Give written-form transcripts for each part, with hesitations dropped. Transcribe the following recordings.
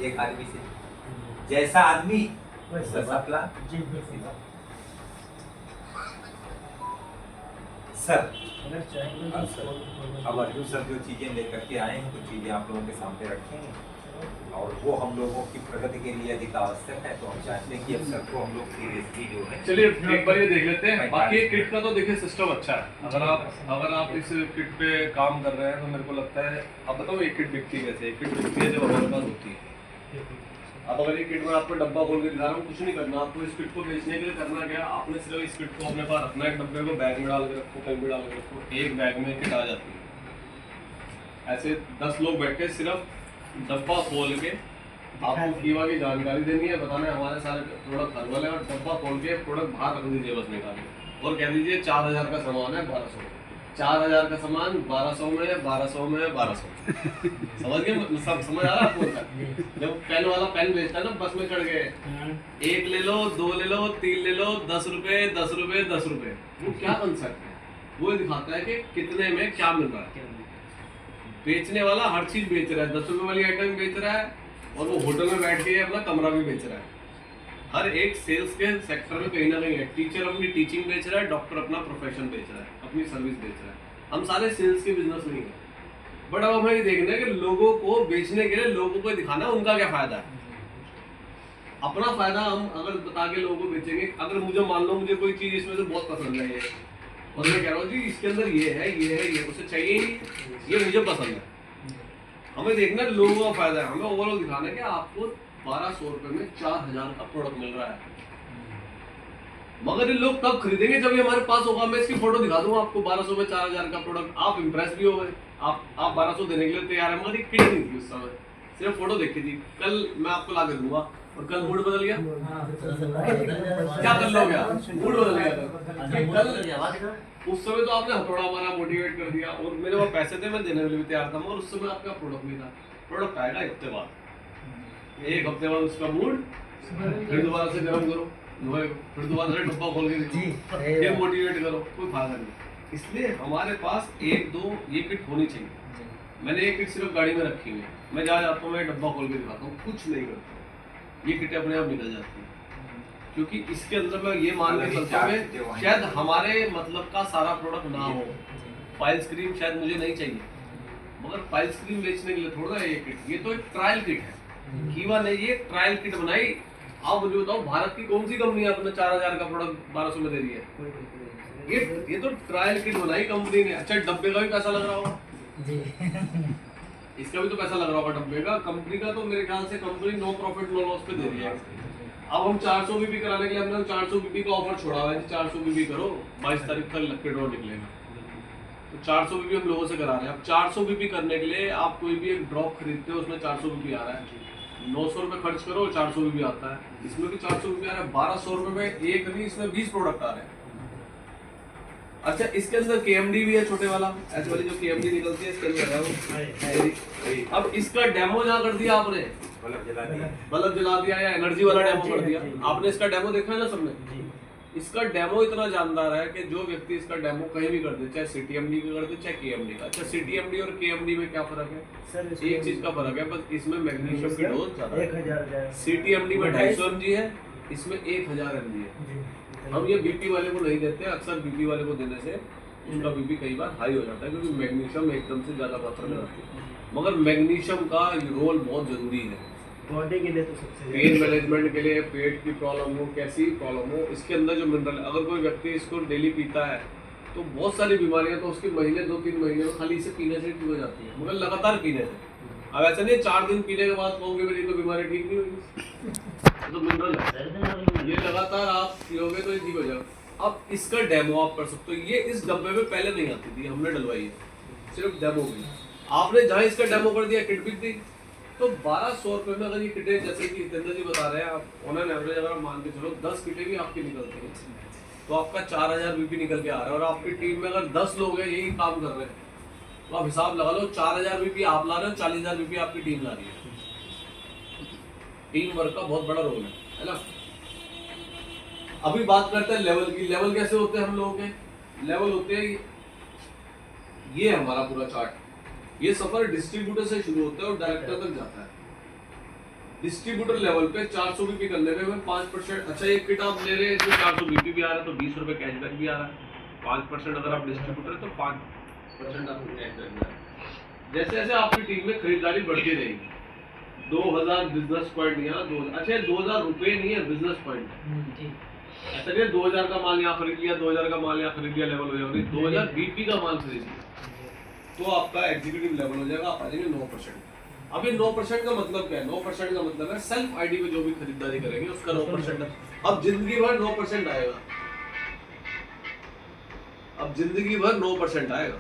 एक आदमी से, जैसा आदमी वैसा प्लान। सर अब अर्जुन सर जो चीजें लेकर के आए हैं, कुछ चीजें आप लोगों के सामने रखेंगे और वो हम लोगों की प्रगति के लिए अधिक आवश्यक है, तो हम चाहते हैं कि अब सर को हम लोग सीरियसली जो है। चलिए एक बार ये देख लेते हैं। बाकी किट का तो देखिए सिस्टम अच्छा है। अगर आप इस किट पे काम कर रहे हैं तो मेरे को लगता है, अब बताओ एक किट बिकती है कैसे? एक किट बिकती है जब हमारे पास होती है। अब अगर ये किट में आपको डब्बा खोल के दिखा रहा हूँ, कुछ नहीं करना आपको। इस किट को बेचने के लिए करना क्या, आपने सिर्फ इस किट को अपने पास रखना है। डब्बे को बैग में डाल के रखो, कहीं भी डाल के रखो, एक बैग में किट आ जाती है। ऐसे 10 लोग बैठे, सिर्फ डब्बा खोल के आपको कीवा की जानकारी देनी है, बताना है हमारे सारे प्रोडक्ट हर्बल है, और डब्बा खोल के प्रोडक्ट बाहर रख दीजिए बस निकाल के, और कह दीजिए 4000 का सामान है 1200 में। 4000 का सामान 1200 में, 1200 में, 1200 समझ गए? सब समझ आ रहा है आपको? जब पेन वाला पेन बेचता है ना, बस में चढ़ गए, 1 ले लो, 2 ले लो, 3 ले लो, 10 रुपए, 10 रुपए, 10 रुपए। वो क्या कंसेप्ट है? वो दिखाता है कि कितने में क्या मिल रहा है। बेचने वाला हर चीज बेच रहा है, 10 रुपए वाली आइटम बेच रहा है, और वो होटल में बैठ के अपना कमरा भी बेच रहा है। हर एक सेल्स के सेक्टर में कहीं ना कहीं है। टीचर अपनी टीचिंग बेच रहा है, डॉक्टर अपना प्रोफेशन बेच रहा है, अपनी सर्विस बेच रहा है। हम सारे सेल्स के बिजनेस नहीं है, बट अब हमें ये देखना है कि लोगों को बेचने के लिए लोगों को दिखाना है उनका क्या फायदा है। अपना फायदा हम अगर बता के लोगों को बेचेंगे, अगर मुझे मान लो मुझे कोई चीज इसमें से बहुत पसंद है ये, और मैं कह रहा हूँ जी इसके अंदर ये है, ये है, ये उसे चाहिए ही, ये मुझे पसंद है। हमें देखना है लोगों का फायदा है, हमें ओवरऑल दिखाना है कि आपको 1200 रुपए में 4000 का प्रोडक्ट मिल रहा है। मगर ये लोग तब खरीदेंगे जब ये हमारे पास होगा। मैं इसकी फोटो दिखा दूंगा आपको, 1200 में 4000 का प्रोडक्ट, आप इंप्रेस भी हो गए, आप 1200 देने के लिए तैयार है। मगर ये किट नहीं थी उस समय, सिर्फ फोटो देखी थी। कल मैं आपको ला के दूंगा, और कल मूड बदल गया। क्या कर लो गया, मूड बदल गया। उस समय तो आपने हथौड़ा मारा, मोटिवेट कर दिया, और मेरे पास पैसे थे, मैं देने के लिए भी तैयार था, मगर उस समय आपका प्रोडक्ट नहीं था। प्रोडक्ट आएगा 1 हफ्ते बाद, 1 हफ्ते बाद उसका मूड, फिर दोबारा से गर्म करो, फिर दोबारा से डब्बा खोल के देखो, फिर मोटिवेट करो, कोई फायदा नहीं। इसलिए हमारे पास 1-2 ये किट होनी चाहिए। मैंने ये किट सिर्फ गाड़ी में रखी हुई है, मैं जहाँ जाता हूँ मैं डब्बा खोल के दिखाता हूँ, कुछ नहीं करता। ये किट अपने आप निकल जाती है, क्योंकि इसके अंदर मैं ये मान के चलता हूँ शायद हमारे मतलब का सारा प्रोडक्ट ना हो। फाइल स्क्रीन शायद मुझे नहीं चाहिए, मगर फाइल स्क्रीन बेचने के लिए थोड़ा है ये किट। ये तो एक ट्रायल किट है, कीवा ने ये ट्रायल किट बनाई। आप मुझे बताओ, भारत की कौन सी कंपनी अपने 4000 का प्रोडक्ट 1200 में दे रही है? ये तो ट्रायल किट बनाई कंपनी ने। अच्छा, डब्बे का भी पैसा लग रहा होगा, इसका भी तो पैसा लग रहा होगा डब्बे का। कंपनी का तो मेरे ख्याल से company no profit no loss पे दे रही है। अब हम 400 बीपी कराने के लिए हमने 400 बीपी का ऑफर छोड़ा हुआ है, 400 बीपी करो, 22 तारीख तक लक्की ड्रॉ निकलेगा। तो 400 बीपी हम लोगों से करा रहे हैं। अब 400 बीपी करने के लिए आप कोई भी एक ड्रॉप खरीदते हो, उसमें 400 बीपी आ रहा है, 900 रुपये खर्च करो, 400 बीपी आता है। इसमें भी 400 बीपी आ रहा है, 1200 रुपये में एक नहीं, इसमें 20 प्रोडक्ट आ रहे हैं। अच्छा, इसके अंदर KMD भी है, छोटे वाला, ऐसे वाली जो KMD निकलती है इसके अंदर है वो। अब इसका डेमो जहाँ कर दिया आपने, बल्ब जला दिया या एनर्जी वाला डेमो कर दिया आपने। इसका डेमो देखा है ना सबने? इसका डेमो इतना जानदार है कि जो व्यक्ति इसका डेमो कहीं भी कर दे, चाहे CTMD का कर दे, चाहे KMD का। अच्छा, CTMD और KMD में क्या फर्क है? एक चीज का फर्क है बस, इसमें मैग्नीशियम की डोज ज्यादा है। CTMD में 250 mg है, इसमें 1000 mg है। हम ये बीपी वाले को नहीं देते, अक्सर बीपी वाले को देने से उनका बीपी कई बार हाई हो जाता है, क्योंकि मैग्नीशियम एकदम से ज्यादा मात्रा में आती है। मगर मैग्नीशियम का रोल बहुत जरूरी है बॉडी के लिए, तो सबसे पेन मैनेजमेंट के लिए, पेट की प्रॉब्लम हो, कैसी प्रॉब्लम हो, इसके अंदर जो मिनरल, अगर कोई व्यक्ति इसको डेली पीता है तो बहुत सारी बीमारियां तो उसके महीने 2-3 महीने में खाली इसे पीने से ठीक हो जाती है, मगर लगातार पीने से। अब ऐसा नहीं 4 दिन पीने के बाद कहोगे मेरी तो बीमारी ठीक नहीं होगी, तो मिनरल है, ये लगातार आप पियोगे तो ये ठीक हो जाएगा। अब इसका डेमो आप कर सकते हो। ये इस डब्बे में पहले नहीं आती थी, हमने डलवाई है, सिर्फ डेमो की। आपने जहाँ इसका डेमो कर दिया, किट बिक दी, तो 1200 रुपये में अगर ये किटें, जैसे कि जितेंद्र जी बता रहे हैं, आप ऑन एन एवरेज अगर मान के चलो 10 किटें भी आपकी निकलती हैं, तो आपका 4000 बीपी निकल के आ रहा है। और आपकी टीम में अगर 10 लोग हैं यही काम कर रहे हैं, तो आप हिसाब लगा लो, 4000 बीपी आप ला रहे हो, 40000 बीपी आपकी टीम ला रही है। टीम वर्क का बहुत बड़ा रोल है ना। अभी बात करते हैं लेवल की। लेवल कैसे होते हैं हम लोगों के? लेवल होते हैं, ये हमारा पूरा चार्ट, ये सफर डिस्ट्रीब्यूटर से शुरू होता है और डायरेक्टर तक जाता है। डिस्ट्रीब्यूटर लेवल पे 400 बीपी करने में हमें 5%। अच्छा, ये किट आप ले रहे हैं इसमें 400 बीपी भी आ रहा है तो 20 रुपए कैशबैक भी आ रहा है। 5% अगर आप डिस्ट्रीब्यूटर है तो 5% आपको कैशबैक मिल रहा है। जैसे जैसे आपकी टीम में खरीदारी बढ़ती रहेगी, 2000 बिजनेस पॉइंट यहाँ 2000, अच्छा 2000 रुपए नहीं है बिजनेस पॉइंट। ऐसा नहीं 2000 का माल यहाँ खरीद लिया, 2000 का माल यहाँ खरीद लिया, लेवल हो जाएगा। 2000 बीपी का माल खरीद लिया तो आपका एग्जीक्यूटिव लेवल हो जाएगा, आप आ जाएंगे 9%। अब ये 9% का मतलब क्या है? 9% का मतलब है सेल्फ आईडी पे जो भी खरीदारी करेंगे उसका 9% है। अब जिंदगी भर 9% आएगा, अब जिंदगी भर 9% आएगा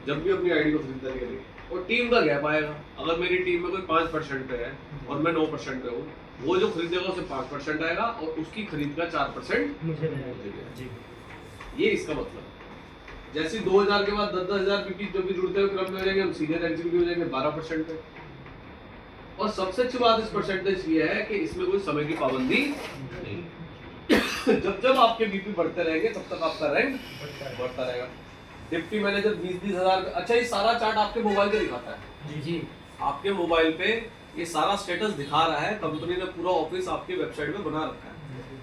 जब भी अपनी आईडी को खरीदारी करेंगे। और टीम का गैप आएगा, अगर मेरी टीम में कोई 5% पे है और मैं 9% पे हूँ, वो जो खरीदेगा उसे 5% आएगा और उसकी खरीद का 4% मुझे मिलेगा। ये इसका मतलब है। जैसे 2000 के बाद 10,000 बीपी जो भी जुड़ते हुए क्रम में हो जाएंगे, हम सीनियर एग्जीक्यूटिव हो जाएंगे 12% पे। और सबसे अच्छी बात इस परसेंटेज ये है कि इसमें कोई समय की पाबंदी नहीं। जब जब आपके बीपी बढ़ते रहेंगे तब तक आपका रैंक बढ़ता रहेगा। डिप्टी मैनेजर 20-20 हजार। अच्छा, ये सारा चार्ट आपके मोबाइल पे दिखाता है। जी जी, आपके मोबाइल पे ये सारा स्टेटस दिखा रहा है। कंपनी ने पूरा ऑफिस आपकी वेबसाइट पे बना रखा है।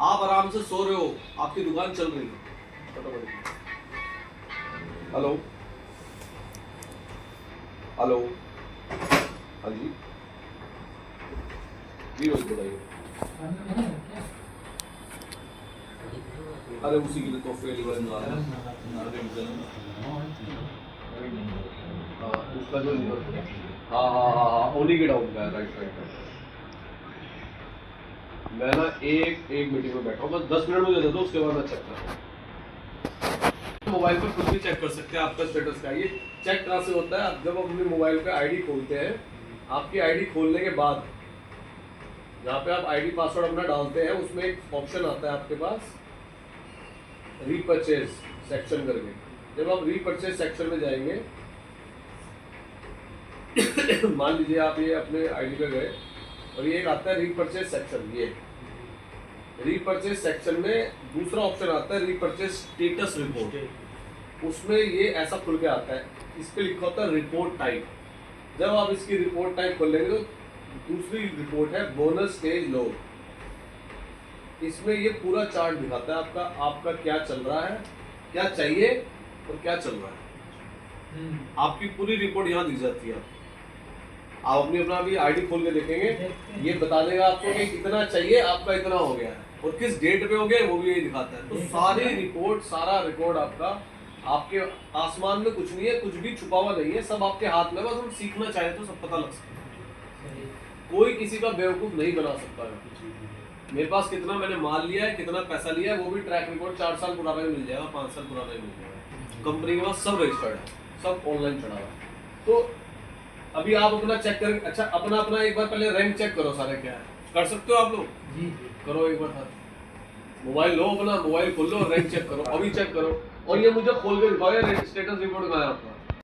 आप आराम से सो रहे हो, आपकी दुकान चल रही है। हेलो हेलो, हाँ जी जी, रोज बताइए। अरे उसी के लिए तोहफे लेकर जा रहे हैं। हाँ, उसका जो हाँ उन्हीं के डाउन का है। राइट। मैं ना एक मीटिंग में बैठा हूँ, बस 10 मिनट मुझे दे दो, उसके बाद मैं चेक करूँ। मोबाइल पर कुछ भी चेक कर सकते हैं आपका स्टेटस का। ये चेक कहाँ से होता है? आप जब अपने मोबाइल पे आईडी खोलते हैं, आपकी आईडी खोलने के बाद जहाँ पे आप आईडी पासवर्ड अपना डालते हैं, उसमें एक ऑप्शन आता है आपके पास रीपरचेज सेक्शन करके। जब आप रीपरचेज सेक्शन में जाएंगे मान लीजिए आप ये अपने आईडी पे गए और ये एक आता है रीपरचेज सेक्शन। ये रीपरचेज सेक्शन में दूसरा ऑप्शन आता है रीपरचेज स्टेटस रिपोर्ट। उसमें ये ऐसा खुल के आता है, इस पे लिखा होता है रिपोर्ट टाइप। जब आप इसकी रिपोर्ट टाइप खोलेंगे तो दूसरी रिपोर्ट है बोनस स्टेज लो। इसमें ये पूरा चार्ट दिखाता है आपका क्या चल रहा है, क्या चाहिए और क्या चल रहा है। आपकी पूरी रिपोर्ट यहाँ दिख जाती है। आप अपना भी आईडी खोल के देखेंगे, ये बता देगा आपको कि कितना चाहिए, आपका इतना हो गया है और किस डेट पे हो गया वो भी यही दिखाता है। तो सारी रिपोर्ट, सारा रिकॉर्ड आपके आसमान में कुछ नहीं है, कुछ भी छुपा हुआ नहीं है, सब आपके हाथ में। बस हम सीखना चाहे तो सब पता लग सकता है। कोई किसी का बेवकूफ नहीं बना सकता है। मेरे पास कितना मैंने माल लिया है, कितना पैसा लिया है, वो भी ट्रैक रिकॉर्ड 4 साल पुराना ही मिल जाएगा, 5 साल पुराना ही मिल जाएगा। कंपनी के पास सब रजिस्टर्ड है, सब ऑनलाइन चढ़ा हुआ है। तो अभी आप अपना चेक करें। अच्छा, अपना एक बार पहले रैंक चेक करो, सारे क्या है। कर सकते हो आप लोग? जी करो एक बार। मोबाइल लो, अपना मोबाइल खोल लो, रैंक चेक करो, अभी चेक करो। और ये मुझे खोल के दिखाओ, स्टेटस रिपोर्ट कहाँ है आपका।